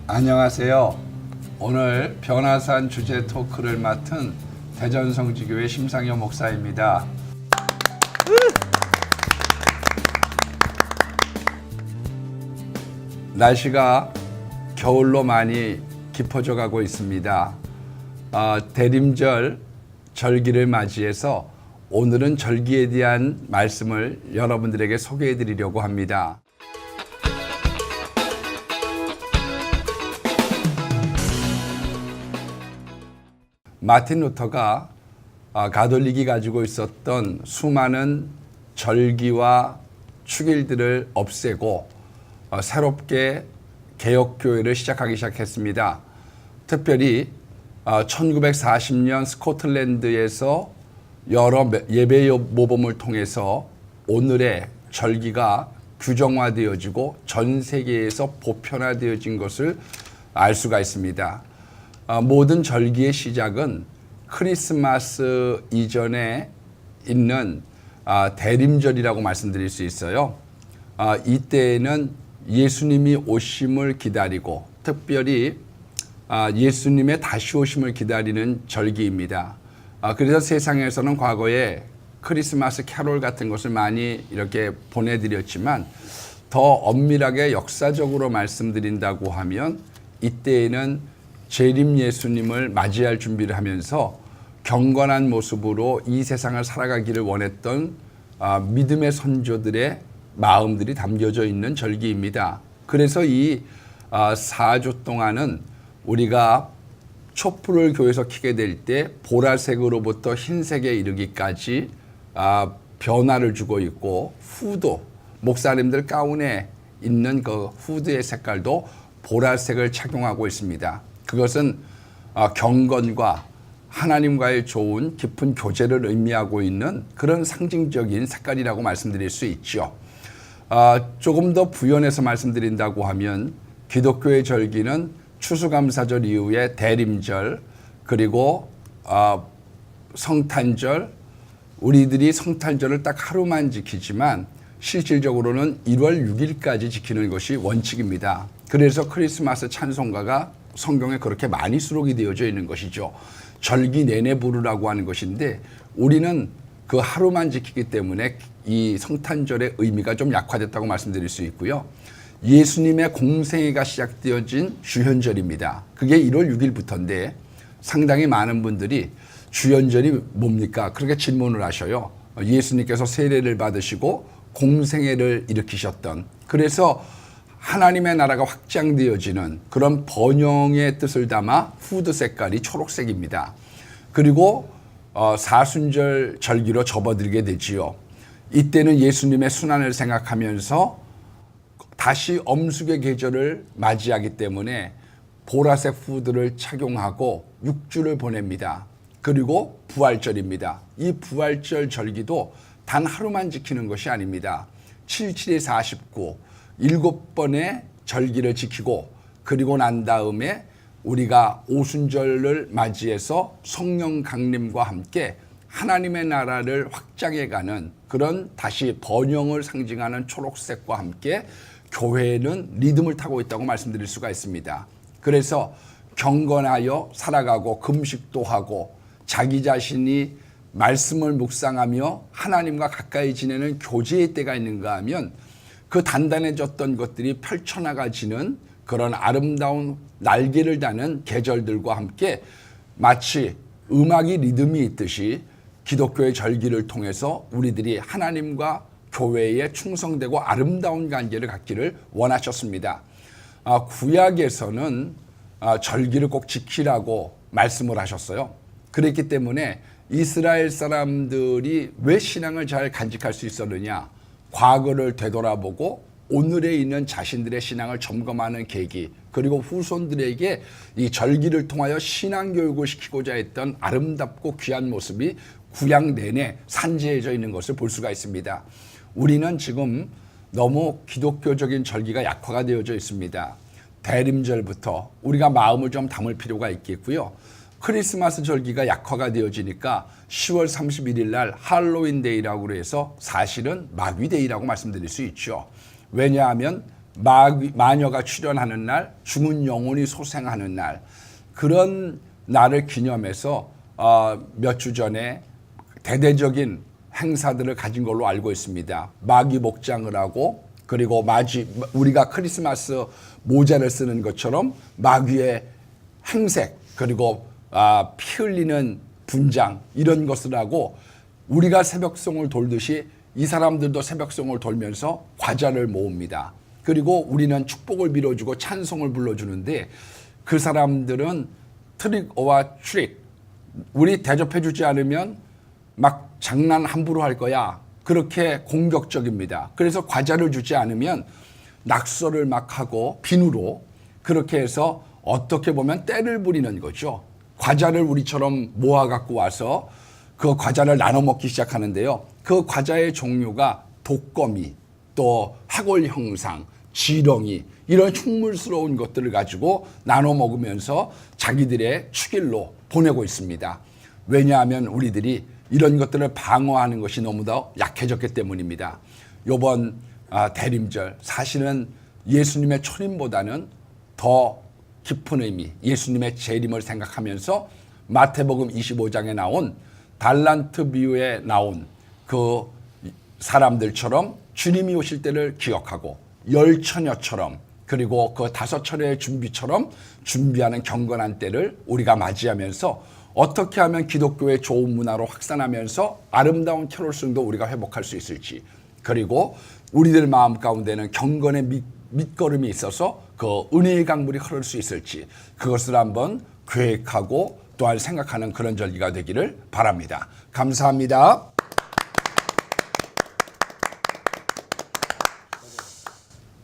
안녕하세요. 오늘 변화산 주제 토크를 맡은 대전성지교회 심상현 목사입니다. 날씨가 겨울로 많이 깊어져 가고 있습니다. 대림절 절기를 맞이해서 오늘은 절기에 대한 말씀을 여러분들에게 소개해 드리려고 합니다. 마틴 루터가 가톨릭이 가지고 있었던 수많은 절기와 축일들을 없애고 새롭게 개혁교회를 시작했습니다. 특별히 1940년 스코틀랜드에서 여러 예배 모범을 통해서 오늘의 절기가 규정화되어지고 전 세계에서 보편화되어진 것을 알 수가 있습니다. 모든 절기의 시작은 크리스마스 이전에 있는 대림절이라고 말씀드릴 수 있어요. 이때에는 예수님이 오심을 기다리고 특별히 예수님의 다시 오심을 기다리는 절기입니다. 그래서 세상에서는 과거에 크리스마스 캐롤 같은 것을 많이 이렇게 보내드렸지만 더 엄밀하게 역사적으로 말씀드린다고 하면 이때에는 재림 예수님을 맞이할 준비를 하면서 경건한 모습으로 이 세상을 살아가기를 원했던 믿음의 선조들의 마음들이 담겨져 있는 절기입니다. 그래서 이 4주 동안은 우리가 촛불을 교회에서 켜게 될 때 보라색으로부터 흰색에 이르기까지 변화를 주고 있고 후드, 목사님들 가운에 있는 그 후드의 색깔도 보라색을 착용하고 있습니다. 그것은 경건과 하나님과의 좋은 깊은 교제를 의미하고 있는 그런 상징적인 색깔이라고 말씀드릴 수 있죠. 조금 더 부연해서 말씀드린다고 하면 기독교의 절기는 추수감사절 이후에 대림절 그리고 성탄절, 우리들이 성탄절을 딱 하루만 지키지만 실질적으로는 1월 6일까지 지키는 것이 원칙입니다. 그래서 크리스마스 찬송가가 성경에 그렇게 많이 수록이 되어져 있는 것이죠. 절기 내내 부르라고 하는 것인데 우리는 그 하루만 지키기 때문에 이 성탄절의 의미가 좀 약화됐다고 말씀드릴 수 있고요. 예수님의 공생애가 시작되어진 주현절입니다. 그게 1월 6일부터인데 상당히 많은 분들이 주현절이 뭡니까? 그렇게 질문을 하셔요. 예수님께서 세례를 받으시고 공생애를 일으키셨던, 그래서 하나님의 나라가 확장되어지는 그런 번영의 뜻을 담아 후드 색깔이 초록색입니다. 그리고 사순절 절기로 접어들게 되지요. 이때는 예수님의 순환을 생각하면서 다시 엄숙의 계절을 맞이하기 때문에 보라색 후드를 착용하고 6주를 보냅니다. 그리고 부활절입니다. 이 부활절 절기도 단 하루만 지키는 것이 아닙니다. 77에 49, 7번의 절기를 지키고 그리고 난 다음에 우리가 오순절을 맞이해서 성령 강림과 함께 하나님의 나라를 확장해가는 그런 다시 번영을 상징하는 초록색과 함께 교회는 리듬을 타고 있다고 말씀드릴 수가 있습니다. 그래서 경건하여 살아가고 금식도 하고 자기 자신이 말씀을 묵상하며 하나님과 가까이 지내는 교제의 때가 있는가 하면 그 단단해졌던 것들이 펼쳐나가지는 그런 아름다운 날개를 다는 계절들과 함께 마치 음악이 리듬이 있듯이 기독교의 절기를 통해서 우리들이 하나님과 교회에 충성되고 아름다운 관계를 갖기를 원하셨습니다. 구약에서는 절기를 꼭 지키라고 말씀을 하셨어요. 그랬기 때문에 이스라엘 사람들이 왜 신앙을 잘 간직할 수 있었느냐? 과거를 되돌아보고 오늘에 있는 자신들의 신앙을 점검하는 계기, 그리고 후손들에게 이 절기를 통하여 신앙교육을 시키고자 했던 아름답고 귀한 모습이 구약 내내 산재해져 있는 것을 볼 수가 있습니다. 우리는 지금 너무 기독교적인 절기가 약화가 되어져 있습니다. 대림절부터 우리가 마음을 좀 담을 필요가 있겠고요. 크리스마스 절기가 약화가 되어지니까 10월 31일 날 할로윈 데이라고 해서 사실은 마귀 데이라고 말씀드릴 수 있죠. 왜냐하면 마녀가 출현하는 날, 죽은 영혼이 소생하는 날, 그런 날을 기념해서 몇 주 전에 대대적인 행사들을 가진 걸로 알고 있습니다. 마귀 목장을 하고, 그리고 우리가 크리스마스 모자를 쓰는 것처럼 마귀의 행색, 그리고 피 흘리는 분장, 이런 것을 하고, 우리가 새벽송을 돌듯이 이 사람들도 새벽송을 돌면서 과자를 모읍니다. 그리고 우리는 축복을 빌어주고 찬송을 불러주는데, 그 사람들은 트릭 오어 트릭, 우리 대접해주지 않으면 막 장난 함부로 할 거야, 그렇게 공격적입니다. 그래서 과자를 주지 않으면 낙서를 막 하고 비누로, 그렇게 해서 어떻게 보면 때를 부리는 거죠. 과자를 우리처럼 모아 갖고 와서 그 과자를 나눠 먹기 시작하는데요. 그 과자의 종류가 독거미, 또 해골 형상, 지렁이, 이런 흉물스러운 것들을 가지고 나눠 먹으면서 자기들의 축일로 보내고 있습니다. 왜냐하면 우리들이 이런 것들을 방어하는 것이 너무 더 약해졌기 때문입니다. 이번 대림절, 사실은 예수님의 초림보다는 더 깊은 의미, 예수님의 재림을 생각하면서 마태복음 25장에 나온 달란트 비유에 나온 그 사람들처럼 주님이 오실 때를 기억하고, 열 처녀처럼, 그리고 그 다섯 차례의 준비처럼 준비하는 경건한 때를 우리가 맞이하면서 어떻게 하면 기독교의 좋은 문화로 확산하면서 아름다운 캐롤송도 우리가 회복할 수 있을지, 그리고 우리들 마음 가운데는 경건의 밑거름이 있어서 그 은혜의 강물이 흐를 수 있을지, 그것을 한번 계획하고 또한 생각하는 그런 절기가 되기를 바랍니다. 감사합니다.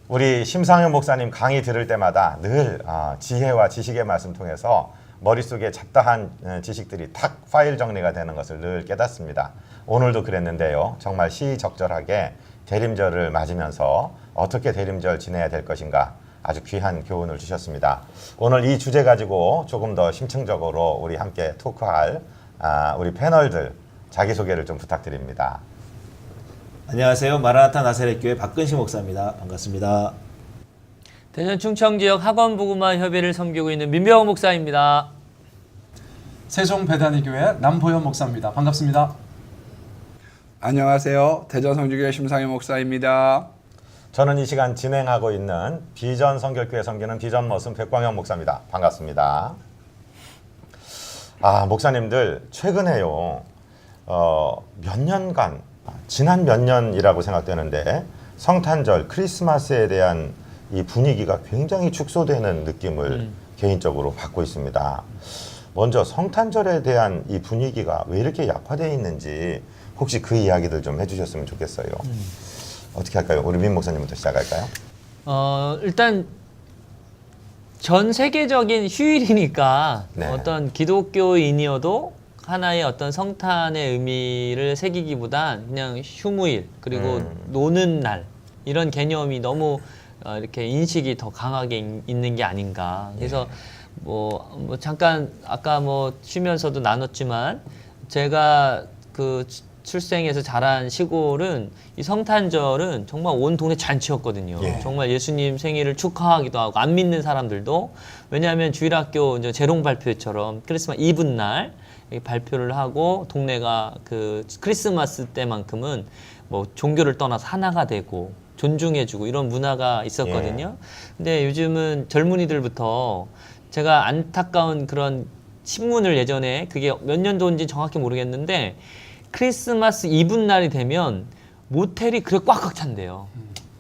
우리 심상현 목사님 강의 들을 때마다 늘 지혜와 지식의 말씀 통해서 머릿속에 잡다한 지식들이 탁 파일 정리가 되는 것을 늘 깨닫습니다. 오늘도 그랬는데요. 정말 시의적절하게 대림절을 맞으면서 어떻게 대림절 지내야 될 것인가, 아주 귀한 교훈을 주셨습니다. 오늘 이 주제 가지고 조금 더 심층적으로 우리 함께 토크할 우리 패널들 자기소개를 좀 부탁드립니다. 안녕하세요. 마라나타 나사렛교회 박근식 목사입니다. 반갑습니다. 대전 충청지역 학원복음화 협의를 섬기고 있는 민병호 목사입니다. 세종 베다니교회 남보현 목사입니다. 반갑습니다. 안녕하세요. 대전 성주교회 심상현 목사입니다. 저는 이 시간 진행하고 있는 비전 성결교회 섬기는 비전 머슴 백광현 목사입니다. 반갑습니다. 목사님들 최근에요, 몇 년간, 지난 몇 년이라고 생각되는데 성탄절, 크리스마스에 대한 이 분위기가 굉장히 축소되는 느낌을 개인적으로 받고 있습니다. 먼저 성탄절에 대한 이 분위기가 왜 이렇게 약화되어 있는지 혹시 그 이야기들 좀 해주셨으면 좋겠어요. 어떻게 할까요? 우리 민 목사님부터 시작할까요? 일단 전 세계적인 휴일이니까 네. 어떤 기독교인이어도 하나의 어떤 성탄의 의미를 새기기보단 그냥 휴무일, 그리고 노는 날, 이런 개념이 너무 이렇게 인식이 더 강하게 있는 게 아닌가. 그래서 뭐 잠깐 아까 쉬면서도 나눴지만, 제가 그 출생해서 자란 시골은 이 성탄절은 정말 온 동네 잔치였거든요. 정말 예수님 생일을 축하하기도 하고, 안 믿는 사람들도, 왜냐하면 주일학교 이제 재롱 발표처럼 크리스마스 이브 날 발표를 하고, 동네가 그 크리스마스 때만큼은 뭐 종교를 떠나서 하나가 되고 존중해주고 이런 문화가 있었거든요. 근데 요즘은 젊은이들부터, 제가 안타까운 그런 신문을 예전에, 그게 몇 년도인지 정확히 모르겠는데, 크리스마스 이브 날이 되면 모텔이 그렇게 꽉꽉 찬대요.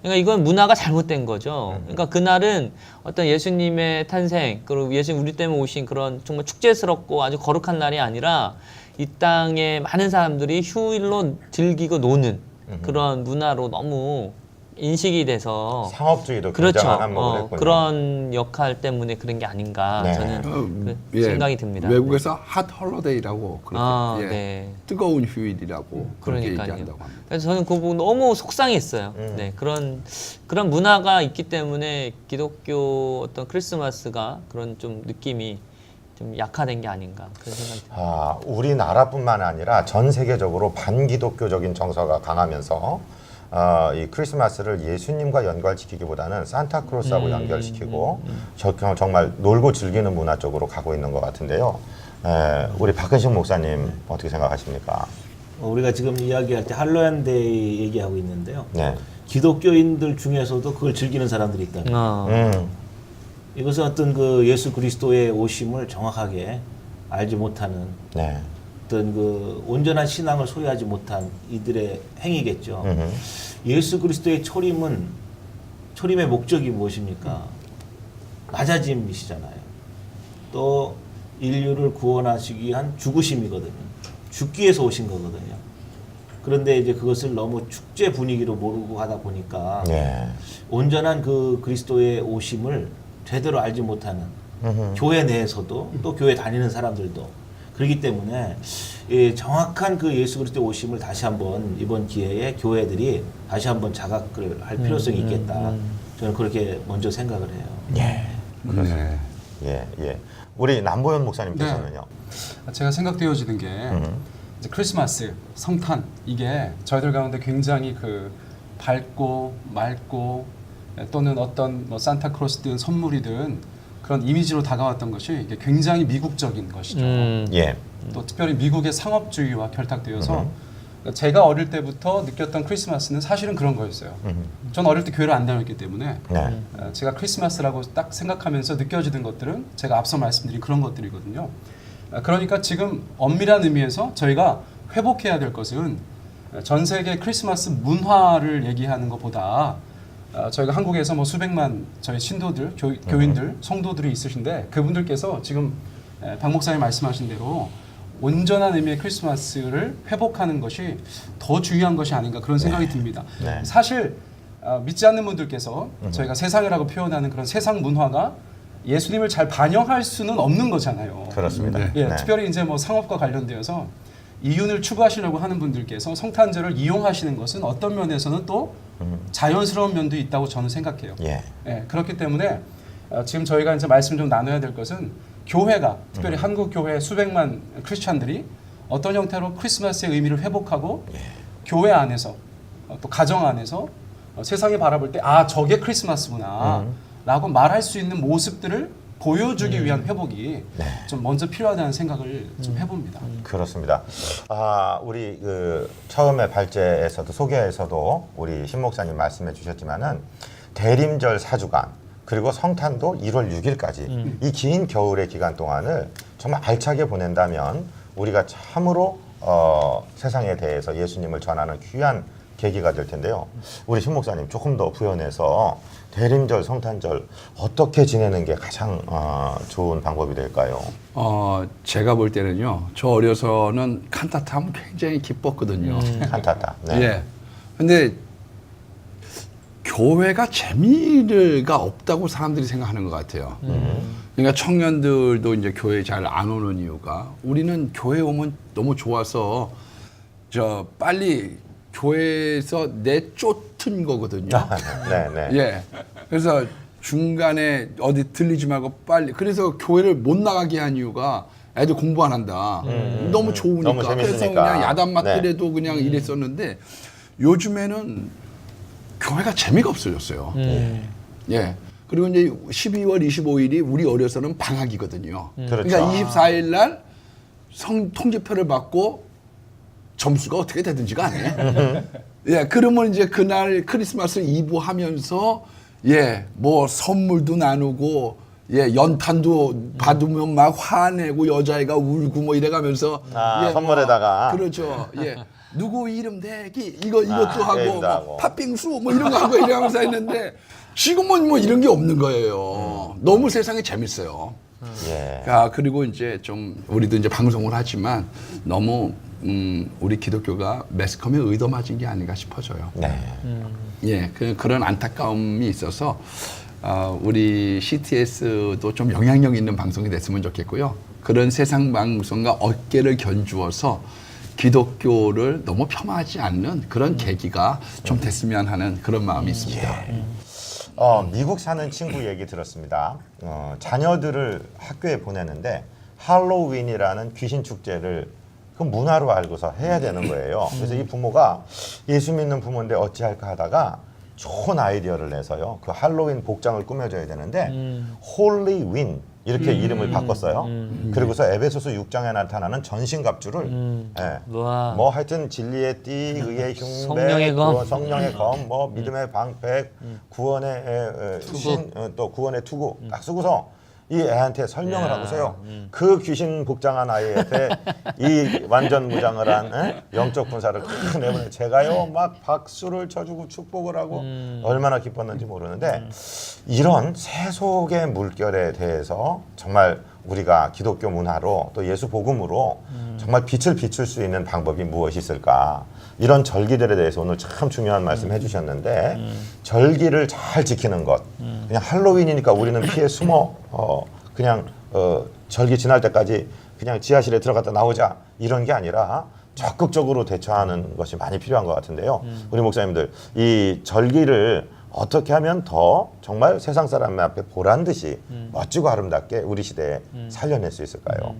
그러니까 이건 문화가 잘못된 거죠. 그러니까 그날은 어떤 예수님의 탄생, 그리고 예수님 우리 때문에 오신 그런 정말 축제스럽고 아주 거룩한 날이 아니라, 이 땅에 많은 사람들이 휴일로 즐기고 노는 그런 문화로 너무 인식이 돼서, 상업주의도 그렇죠. 굉장한 한몫을 했군요. 그런 역할 때문에 그런 게 아닌가, 네. 저는 생각이 듭니다. 외국에서 핫 홀로데이라고 그렇게 네. 뜨거운 휴일이라고 그렇게 그러니까요. 얘기한다고 합니다. 그래서 저는 그거 보고 너무 속상했어요. 네, 그런 문화가 있기 때문에 기독교 어떤 크리스마스가 그런 좀 느낌이 좀 약화된 게 아닌가 그런 생각이 듭니다. 우리나라뿐만 아니라 전 세계적으로 반기독교적인 정서가 강하면서 이 크리스마스를 예수님과 연관시키기보다는 산타크로스하고 연결시키고 정말 놀고 즐기는 문화 쪽으로 가고 있는 것 같은데요. 우리 박근식 목사님 어떻게 생각하십니까? 우리가 지금 이야기할 때 할로윈데이 얘기하고 있는데요. 네. 기독교인들 중에서도 그걸 즐기는 사람들이 있다. 이것은 어떤 그 예수 그리스도의 오심을 정확하게 알지 못하는 네. 어떤 그 온전한 신앙을 소유하지 못한 이들의 행위겠죠. 예수 그리스도의 초림의 목적이 무엇입니까? 낮아짐이시잖아요. 또 인류를 구원하시기 위한 죽으심이거든요. 죽기 위해서 오신 거거든요. 그런데 이제 그것을 너무 축제 분위기로 모르고 하다 보니까 네. 온전한 그 그리스도의 오심을 제대로 알지 못하는 교회 내에서도 또 교회 다니는 사람들도 그렇기 때문에 정확한 그 예수 그리스도의 오심을 다시 한번 이번 기회에 교회들이 다시 한번 자각을 할 필요성이 있겠다. 저는 그렇게 먼저 생각을 해요. 네. 예. 우리 남보현 네. 목사님께서는요. 제가 생각되어지는 게 이제 크리스마스, 성탄 이게 저희들 가운데 굉장히 그 밝고 맑고 또는 어떤 뭐 산타크로스든 선물이든 그런 이미지로 다가왔던 것이 이게 굉장히 미국적인 것이죠. 예. 또 특별히 미국의 상업주의와 결탁되어서 제가 어릴 때부터 느꼈던 크리스마스는 사실은 그런 거였어요. 저는 어릴 때 교회를 안 다녔기 때문에 네. 제가 크리스마스라고 딱 생각하면서 느껴지던 것들은 제가 앞서 말씀드린 그런 것들이거든요. 그러니까 지금 엄밀한 의미에서 저희가 회복해야 될 것은 전 세계 크리스마스 문화를 얘기하는 것보다 저희가 한국에서 뭐 수백만 저희 신도들, 교인들, 성도들이 있으신데 그분들께서 지금 박 목사님 말씀하신 대로 온전한 의미의 크리스마스를 회복하는 것이 더 중요한 것이 아닌가 그런 생각이 듭니다. 네. 사실 믿지 않는 분들께서 저희가 세상이라고 표현하는 그런 세상 문화가 예수님을 잘 반영할 수는 없는 거잖아요. 그렇습니다. 예, 네. 특별히 이제 뭐 상업과 관련되어서 이윤을 추구하시려고 하는 분들께서 성탄절을 이용하시는 것은 어떤 면에서는 또 자연스러운 면도 있다고 저는 생각해요. 예. 예, 그렇기 때문에 지금 저희가 이제 말씀 좀 나눠야 될 것은 교회가 특별히 한국 교회 수백만 크리스찬들이 어떤 형태로 크리스마스의 의미를 회복하고 교회 안에서 또 가정 안에서 세상에 바라볼 때 저게 크리스마스구나 라고 말할 수 있는 모습들을 보여주기 위한 회복이 좀 먼저 필요하다는 생각을 좀 해봅니다. 그렇습니다. 우리 그 처음에 발제에서도 소개에서도 우리 신 목사님 말씀해 주셨지만은 대림절 4주간 그리고 성탄도 1월 6일까지 이 긴 겨울의 기간 동안을 정말 알차게 보낸다면 우리가 참으로 세상에 대해서 예수님을 전하는 귀한 계기가 될 텐데요. 우리 신 목사님 조금 더 부연해서 대림절, 성탄절 어떻게 지내는 게 가장 좋은 방법이 될까요? 제가 볼 때는요. 저 어려서는 칸타타 하면 굉장히 기뻤거든요. 칸타타. 네. 예. 근데 교회가 재미가 없다고 사람들이 생각하는 것 같아요. 그러니까 청년들도 이제 교회 잘 안 오는 이유가 우리는 교회 오면 너무 좋아서 빨리 교회에서 내쫓은 거거든요. 네. 예. 그래서 중간에 어디 들리지 말고 빨리. 그래서 교회를 못 나가게 한 이유가 애들 공부 안 한다. 너무 좋으니까. 너무 재밌으니까. 그래서 그냥 야단 맞더라도 네. 그냥 이랬었는데 요즘에는 교회가 재미가 없어졌어요. 예. 그리고 이제 12월 25일이 우리 어려서는 방학이거든요. 그렇죠. 그러니까 24일 날 통지표를 받고 점수가 어떻게 되든지가 안 해. 예, 그러면 이제 그날 크리스마스 이브 하면서 뭐 선물도 나누고 연탄도 받으면 막 화내고 여자애가 울고 뭐 이래가면서 선물에다가 그렇죠. 누구 이름 대기 이것도 하고 게임도 뭐 하고. 팥빙수 뭐 이런 거 하고 이러면서 했는데 지금은 뭐 이런 게 없는 거예요. 너무 세상이 재밌어요. 예. 그리고 이제 좀 우리도 이제 방송을 하지만 너무 우리 기독교가 매스컴에 의도맞은 게 아닌가 싶어져요. 네. 예, 그런 안타까움이 있어서 우리 CTS도 좀 영향력 있는 방송이 됐으면 좋겠고요. 그런 세상 방송과 어깨를 견주어서 기독교를 너무 폄하하지 않는 그런 계기가 좀 됐으면 하는 그런 마음이 있습니다. 미국 사는 친구 얘기 들었습니다. 자녀들을 학교에 보내는데 할로윈이라는 귀신 축제를 그 문화로 알고서 해야 되는 거예요. 그래서 이 부모가 예수 믿는 부모인데 어찌할까 하다가 좋은 아이디어를 내서요. 그 할로윈 복장을 꾸며줘야 되는데 홀리윈 이렇게 이름을 바꿨어요. 그리고서 에베소서 6장에 나타나는 전신갑주를 와. 뭐 하여튼 진리의 띠, 의의 흉배, 성령의 검. 성령의 검, 뭐 믿음의 방백, 구원의 신, 또 구원의 투구 딱 쓰고서 이 애한테 설명을 야, 하고서요. 그 귀신 복장한 아이한테 이 완전 무장을 한 영적 군사를 탁 내보내. 제가요 막 박수를 쳐주고 축복을 하고 얼마나 기뻤는지 모르는데 이런 세속의 물결에 대해서 정말 우리가 기독교 문화로 또 예수 복음으로 정말 빛을 비출 수 있는 방법이 무엇이 있을까? 이런 절기들에 대해서 오늘 참 중요한 말씀 해주셨는데 절기를 잘 지키는 것. 그냥 할로윈이니까 우리는 피해 숨어 그냥 절기 지날 때까지 그냥 지하실에 들어갔다 나오자 이런 게 아니라 적극적으로 대처하는 것이 많이 필요한 것 같은데요. 우리 목사님들 이 절기를 어떻게 하면 더 정말 세상 사람 앞에 보란 듯이 멋지고 아름답게 우리 시대에 살려낼 수 있을까요?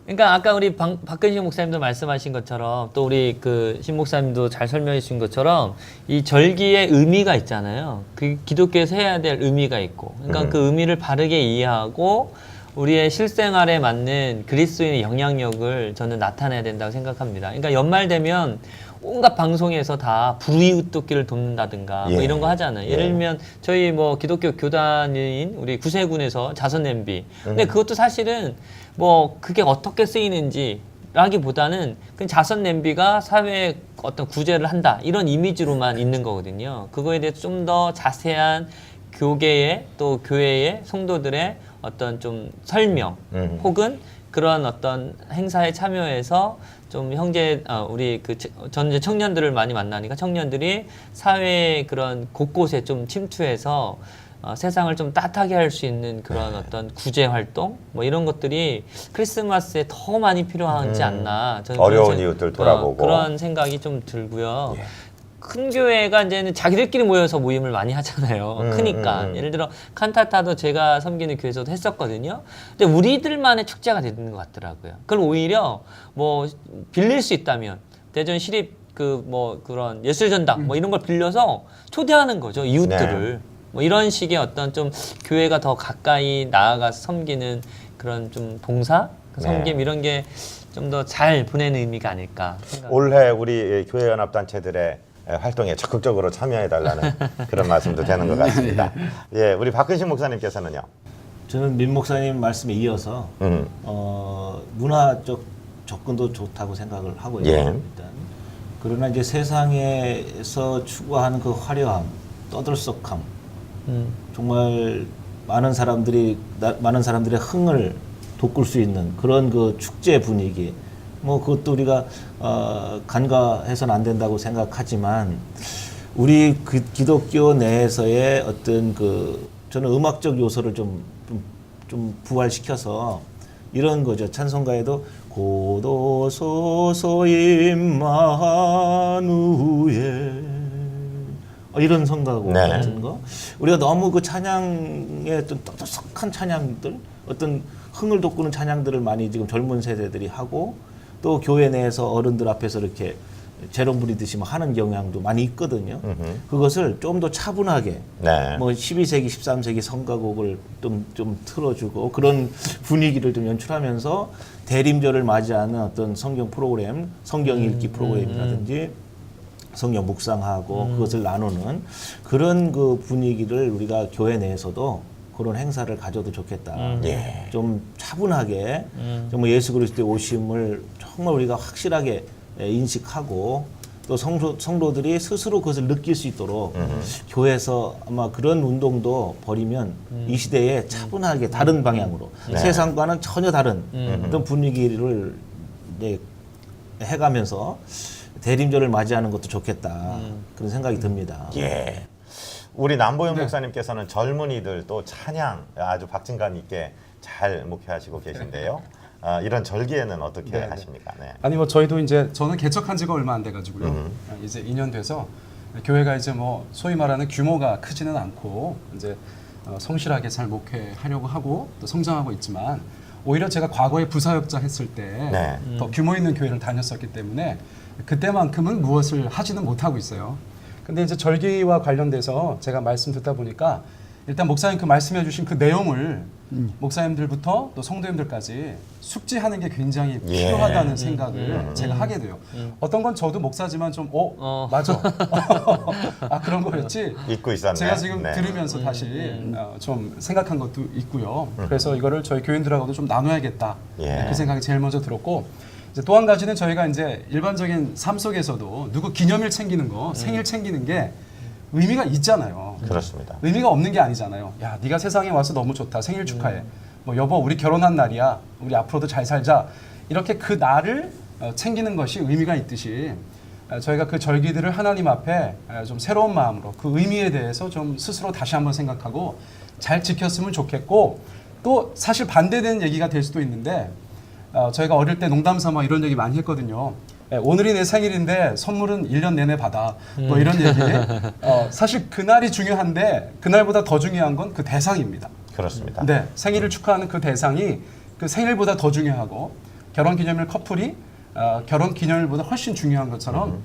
그러니까 아까 우리 박근식 목사님도 말씀하신 것처럼 또 우리 그 신 목사님도 잘 설명해 주신 것처럼 이 절기의 의미가 있잖아요. 그 기독교에서 해야 될 의미가 있고, 그러니까 그 의미를 바르게 이해하고 우리의 실생활에 맞는 그리스도인의 영향력을 저는 나타내야 된다고 생각합니다. 그러니까 연말 되면 온갖 방송에서 다 불이웃돕기를 돕는다든가 뭐 이런 거 하잖아요. 예를 들면 저희 뭐 기독교 교단인 우리 구세군에서 자선 냄비. 근데 그것도 사실은 뭐 그게 어떻게 쓰이는지 라기보다는 그 자선 냄비가 사회에 어떤 구제를 한다 이런 이미지로만 있는 거거든요. 그거에 대해서 좀 더 자세한 교계의 또 교회의 성도들의 어떤 좀 설명 혹은 그런 어떤 행사에 참여해서 좀 우리 그 전 청년들을 많이 만나니까 청년들이 사회의 그런 곳곳에 좀 침투해서 세상을 좀 따뜻하게 할 수 있는 그런 어떤 구제 활동 뭐 이런 것들이 크리스마스에 더 많이 필요하지 않나 저는 어려운 이웃들 돌아보고 그런 생각이 좀 들고요. 큰 교회가 이제는 자기들끼리 모여서 모임을 많이 하잖아요. 크니까. 예를 들어 칸타타도 제가 섬기는 교회에서도 했었거든요. 근데 우리들만의 축제가 되는 것 같더라고요. 그걸 오히려 뭐 빌릴 수 있다면 대전 시립 그 뭐 그런 예술전당 뭐 이런 걸 빌려서 초대하는 거죠. 이웃들을. 뭐 이런 식의 어떤 좀 교회가 더 가까이 나아가서 섬기는 그런 좀 봉사, 섬김 이런 게 좀 더 잘 보내는 의미가 아닐까 생각합니다. 올해 우리 교회 연합 단체들의 활동에 적극적으로 참여해달라는 그런 말씀도 되는 것 같습니다. 예, 우리 박근식 목사님께서는요. 저는 민 목사님 말씀에 이어서 문화적 접근도 좋다고 생각을 하고요. 일단 그러나 이제 세상에서 추구하는 그 화려함, 떠들썩함, 정말 많은 사람들의 흥을 돋굴 수 있는 그런 그 축제 분위기. 뭐 그것도 우리가 간과해서는 안 된다고 생각하지만 우리 그 기독교 내에서의 어떤 그 저는 음악적 요소를 좀 부활시켜서 이런 거죠. 찬송가에도 고도소서 임마누엘 이런 성가곡 같은 거 우리가 너무 그 찬양의 어떤 떠들썩한 찬양들 어떤 흥을 돋구는 찬양들을 많이 지금 젊은 세대들이 하고 또 교회 내에서 어른들 앞에서 이렇게 재롱 부리듯이 하는 경향도 많이 있거든요. 그것을 좀 더 차분하게 뭐 12세기, 13세기 성가곡을 좀 틀어주고 그런 분위기를 좀 연출하면서 대림절을 맞이하는 어떤 성경 프로그램, 성경 읽기 프로그램이라든지 성경 묵상하고 그것을 나누는 그런 그 분위기를 우리가 교회 내에서도 그런 행사를 가져도 좋겠다. 좀 차분하게 정말 예수 그리스도의 오심을 정말 우리가 확실하게 인식하고 또 성도들이 스스로 그것을 느낄 수 있도록 교회에서 아마 그런 운동도 벌이면 이 시대에 차분하게 다른 방향으로 세상과는 전혀 다른 어떤 분위기를 이제 해가면서 대림절을 맞이하는 것도 좋겠다. 그런 생각이 듭니다. 예. 우리 남보영 목사님께서는 젊은이들 또 찬양 아주 박진감 있게 잘 목회하시고 계신데요. 이런 절기에는 어떻게 하십니까? 네. 아니 뭐 저희도 이제 저는 개척한 지가 얼마 안 돼가지고요. 이제 2년 돼서 교회가 이제 뭐 소위 말하는 규모가 크지는 않고 이제 성실하게 잘 목회하려고 하고 또 성장하고 있지만 오히려 제가 과거에 부사역자 했을 때 네. 더 규모 있는 교회를 다녔었기 때문에 그때만큼은 무엇을 하지는 못하고 있어요. 근데 이제 절기와 관련돼서 제가 말씀 듣다 보니까 일단 목사님 그 말씀해 주신 그 내용을 목사님들부터 또 성도님들까지 숙지하는 게 굉장히 예. 필요하다는 생각을 제가 하게 돼요. 어떤 건 저도 목사지만 좀 맞아. 아 그런 거였지. 잊고 있었네. 제가 지금 네. 들으면서 다시 좀 생각한 것도 있고요. 그래서 이거를 저희 교인들하고도 좀 나눠야겠다. 예. 그 생각이 제일 먼저 들었고 이제 또 한 가지는 저희가 이제 일반적인 삶 속에서도 누구 기념일 챙기는 거, 생일 챙기는 게 의미가 있잖아요. 그렇습니다. 의미가 없는 게 아니잖아요. 야, 네가 세상에 와서 너무 좋다. 생일 축하해. 뭐 여보, 우리 결혼한 날이야. 우리 앞으로도 잘 살자. 이렇게 그 날을 챙기는 것이 의미가 있듯이 저희가 그 절기들을 하나님 앞에 좀 새로운 마음으로 그 의미에 대해서 좀 스스로 다시 한번 생각하고 잘 지켰으면 좋겠고 또 사실 반대되는 얘기가 될 수도 있는데 저희가 어릴 때 농담 삼아 이런 얘기 많이 했거든요. 오늘이 내 생일인데 선물은 1년 내내 받아. 뭐 이런 얘기. 사실 그날이 중요한데 그날보다 더 중요한 건 그 대상입니다. 그렇습니다. 네, 생일을 축하하는 그 대상이 그 생일보다 더 중요하고 결혼기념일 커플이 결혼기념일보다 훨씬 중요한 것처럼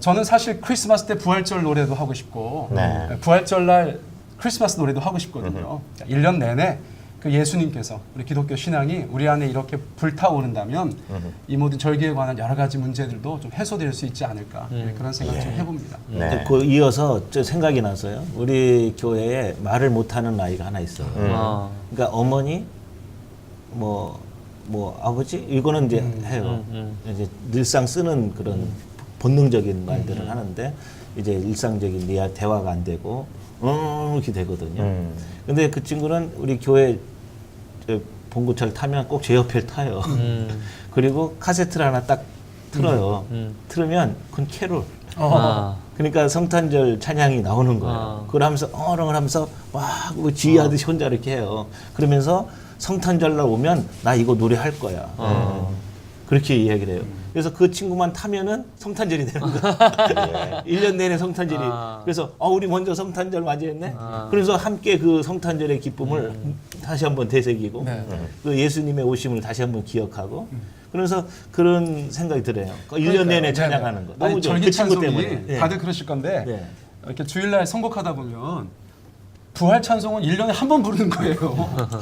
저는 사실 크리스마스 때 부활절 노래도 하고 싶고 네. 부활절 날 크리스마스 노래도 하고 싶거든요. 1년 내내 그 예수님께서 우리 기독교 신앙이 우리 안에 이렇게 불타오른다면 이 모든 절기에 관한 여러 가지 문제들도 좀 해소될 수 있지 않을까 그런 생각 좀 해봅니다. 네. 그 이어서 저 생각이 나서요. 우리 교회에 말을 못하는 아이가 하나 있어요. 그러니까 어머니, 뭐 아버지 이거는 이제 해요. 이제 늘상 쓰는 그런 본능적인 말들을 하는데 이제 일상적인 대화가 안 되고 이렇게 되거든요. 근데 그 친구는 우리 교회 봉고차를 타면 꼭 제 옆에 타요. 그리고 카세트를 하나 딱 틀어요. 틀으면 그건 캐롤. 그러니까 성탄절 찬양이 나오는 거예요. 그걸 하면서 어렁을 하면서 막 지휘하듯이 혼자 이렇게 해요. 그러면서 성탄절 날 오면 나 이거 노래할 거야. 그렇게 이야기를 해요. 그래서 그 친구만 타면은 성탄절이 되는 거야. 1년 내내 성탄절이. 그래서 우리 먼저 성탄절 맞이했네. 그래서 함께 그 성탄절의 기쁨을 다시 한번 되새기고 그 예수님의 오심을 다시 한번 기억하고 그래서 그런 생각이 들어요. 1년 내내 찬양하는 거. 너무 좋아. 절기 그 친구 찬송이 때문에. 다들 그러실 건데 네. 이렇게 주일날 선곡하다 보면 부활 찬송은 1년에 한 번 부르는 거예요.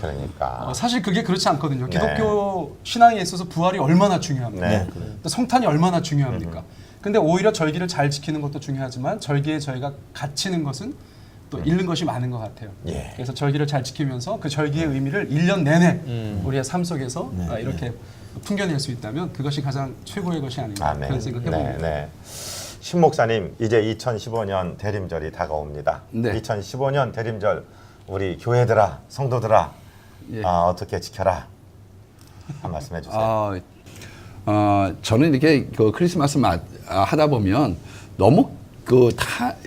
그러니까. 사실 그게 그렇지 않거든요. 네. 기독교 신앙에 있어서 부활이 얼마나 중요합니까? 네. 또 성탄이 얼마나 중요합니까? 근데 오히려 절기를 잘 지키는 것도 중요하지만 절기에 저희가 갇히는 것은 또 잃는 것이 많은 것 같아요. 예. 그래서 절기를 잘 지키면서 그 절기의 의미를 1년 내내 우리의 삶 속에서 이렇게 풍겨낼 수 있다면 그것이 가장 최고의 것이 아닌가 그런 생각해봅니다. 네. 신 목사님, 이제 2015년 대림절이 다가옵니다. 네. 2015년 대림절 우리 교회들아, 성도들아 예. 어떻게 지켜라 한 말씀 해주세요. 저는 이렇게 그 크리스마스 하다 보면 너무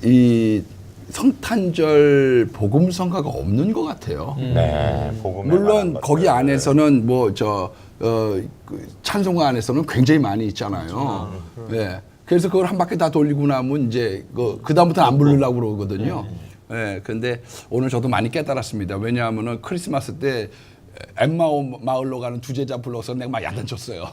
이 성탄절 복음성가가 없는 것 같아요. 네, 복음에 물론 관한 거기 것들. 안에서는 그 찬송가 안에서는 굉장히 많이 있잖아요. 네. 그래서 그걸 한 바퀴 다 돌리고 나면 이제 그 다음부터는 안 부르려고 그러거든요. 네. 근데 오늘 저도 많이 깨달았습니다. 왜냐하면은 크리스마스 때 엠마오 마을로 가는 두 제자 불러서 내가 막 야단쳤어요.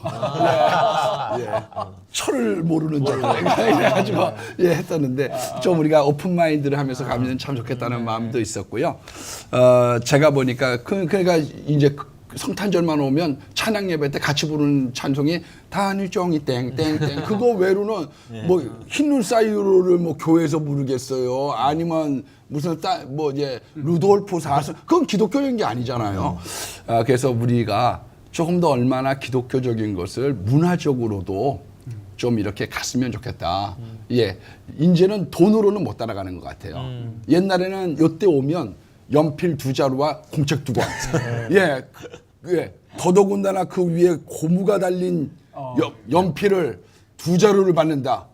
예. 철을 모르는 자들 이래가지고 했었는데 좀 우리가 오픈 마인드를 하면서 가면 참 좋겠다는 마음도 있었고요. 제가 보니까 그러니까 이제 성탄절만 오면 찬양 예배 때 같이 부르는 찬송이 단일종이 땡땡땡 그거 외로는 뭐 흰눈 사이로를 뭐 교회에서 부르겠어요. 아니면 무슨 이제 루돌프 사슴 그건 기독교적인 게 아니잖아요. 그래서 우리가 조금 더 얼마나 기독교적인 것을 문화적으로도 좀 이렇게 갔으면 좋겠다. 예, 이제는 돈으로는 못 따라가는 것 같아요. 옛날에는 요때 오면 연필 2자루와 공책 2권. 예. 더더군다나 그 위에 고무가 달린 연필을 2자루를 받는다.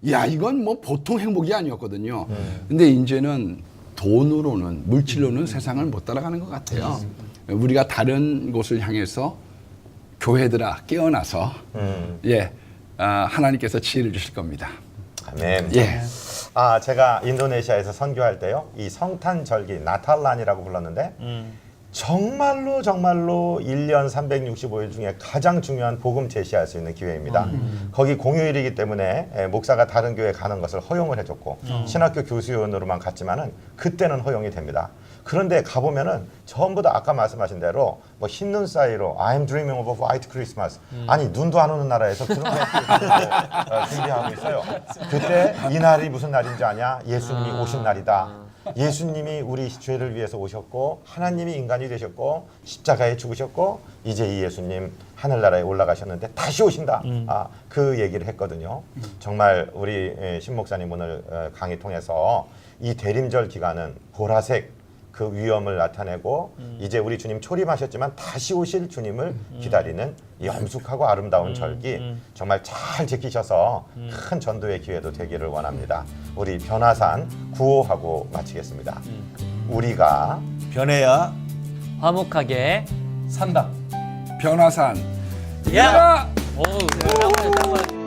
야, 이건 뭐 보통 행복이 아니었거든요. 근데 이제는 돈으로는, 물질로는 세상을 못 따라가는 것 같아요. 우리가 다른 곳을 향해서 교회들아 깨어나서 하나님께서 지혜를 주실 겁니다. 아멘. 예. 제가 인도네시아에서 선교할 때요, 이 성탄절기 나탈란이라고 불렀는데 정말로 1년 365일 중에 가장 중요한 복음 제시할 수 있는 기회입니다. 거기 공휴일이기 때문에 목사가 다른 교회 가는 것을 허용을 해줬고 신학교 교수위원으로만 갔지만은 그때는 허용이 됩니다. 그런데 가보면은 전부 다 아까 말씀하신 대로 뭐 흰눈 사이로 I'm dreaming of a white Christmas 아니 눈도 안 오는 나라에서 그런 거 준비하고 있어요. 그때 이 날이 무슨 날인지 아냐? 예수님이 오신 날이다. 예수님이 우리 죄를 위해서 오셨고 하나님이 인간이 되셨고 십자가에 죽으셨고 이제 이 예수님 하늘나라에 올라가셨는데 다시 오신다. 그 얘기를 했거든요. 정말 우리 신 목사님 오늘 강의 통해서 이 대림절 기간은 보라색 그 위엄을 나타내고 이제 우리 주님 초림하셨지만 다시 오실 주님을 기다리는 엄숙하고 아름다운 절기 정말 잘 지키셔서 큰 전도의 기회도 되기를 원합니다. 우리 변화산 구호하고 마치겠습니다. 우리가 변해야 화목하게 산다. 변화산. 야! 오, 딱 맞아, 딱 맞아.